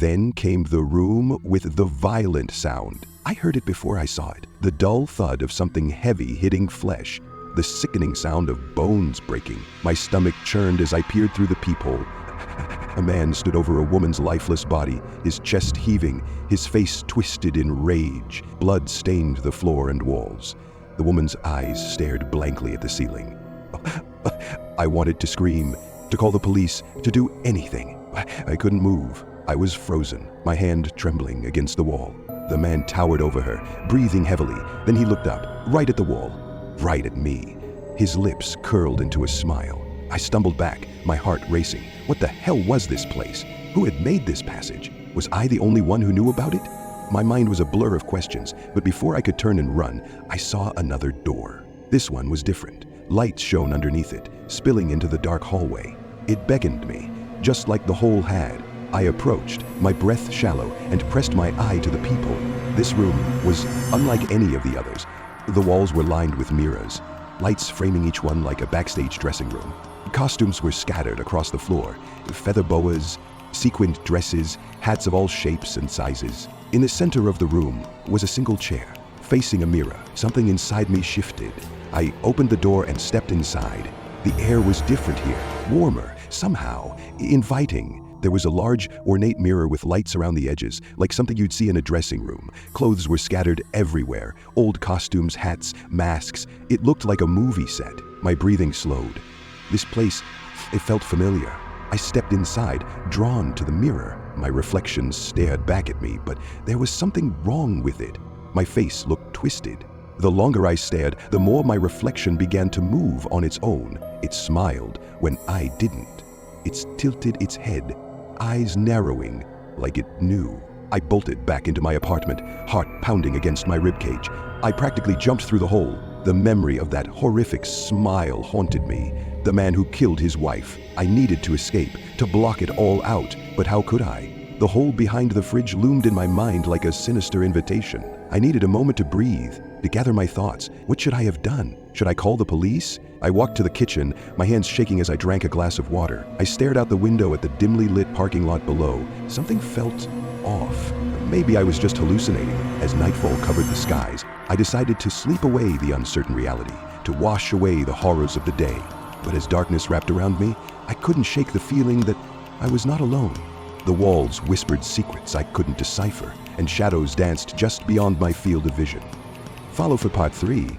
Then came the room with the violent sound. I heard it before I saw it. The dull thud of something heavy hitting flesh. The sickening sound of bones breaking. My stomach churned as I peered through the peephole. A man stood over a woman's lifeless body, his chest heaving, his face twisted in rage. Blood stained the floor and walls. The woman's eyes stared blankly at the ceiling. I wanted to scream, to call the police, to do anything. I couldn't move. I was frozen, my hand trembling against the wall. The man towered over her, breathing heavily. Then he looked up, right at the wall, right at me. His lips curled into a smile. I stumbled back, my heart racing. What the hell was this place? Who had made this passage? Was I the only one who knew about it? My mind was a blur of questions, but before I could turn and run, I saw another door. This one was different. Light shone underneath it, spilling into the dark hallway. It beckoned me, just like the hole had. I approached, my breath shallow, and pressed my eye to the peephole. This room was unlike any of the others. The walls were lined with mirrors, lights framing each one like a backstage dressing room. Costumes were scattered across the floor, feather boas, sequined dresses, hats of all shapes and sizes. In the center of the room was a single chair, facing a mirror. Something inside me shifted. I opened the door and stepped inside. The air was different here, warmer, somehow inviting. There was a large, ornate mirror with lights around the edges, like something you'd see in a dressing room. Clothes were scattered everywhere, old costumes, hats, masks. It looked like a movie set. My breathing slowed. This place, it felt familiar. I stepped inside, drawn to the mirror. My reflection stared back at me, but there was something wrong with it. My face looked twisted. The longer I stared, the more my reflection began to move on its own. It smiled when I didn't. It tilted its head, eyes narrowing, like it knew. I bolted back into my apartment, heart pounding against my ribcage. I practically jumped through the hole. The memory of that horrific smile haunted me. The man who killed his wife. I needed to escape, to block it all out, but how could I? The hole behind the fridge loomed in my mind like a sinister invitation. I needed a moment to breathe, to gather my thoughts. What should I have done? Should I call the police? I walked to the kitchen, my hands shaking as I drank a glass of water. I stared out the window at the dimly lit parking lot below. Something felt off. Maybe I was just hallucinating. As nightfall covered the skies, I decided to sleep away the uncertain reality, to wash away the horrors of the day. But as darkness wrapped around me, I couldn't shake the feeling that I was not alone. The walls whispered secrets I couldn't decipher, and shadows danced just beyond my field of vision. Follow for part 3.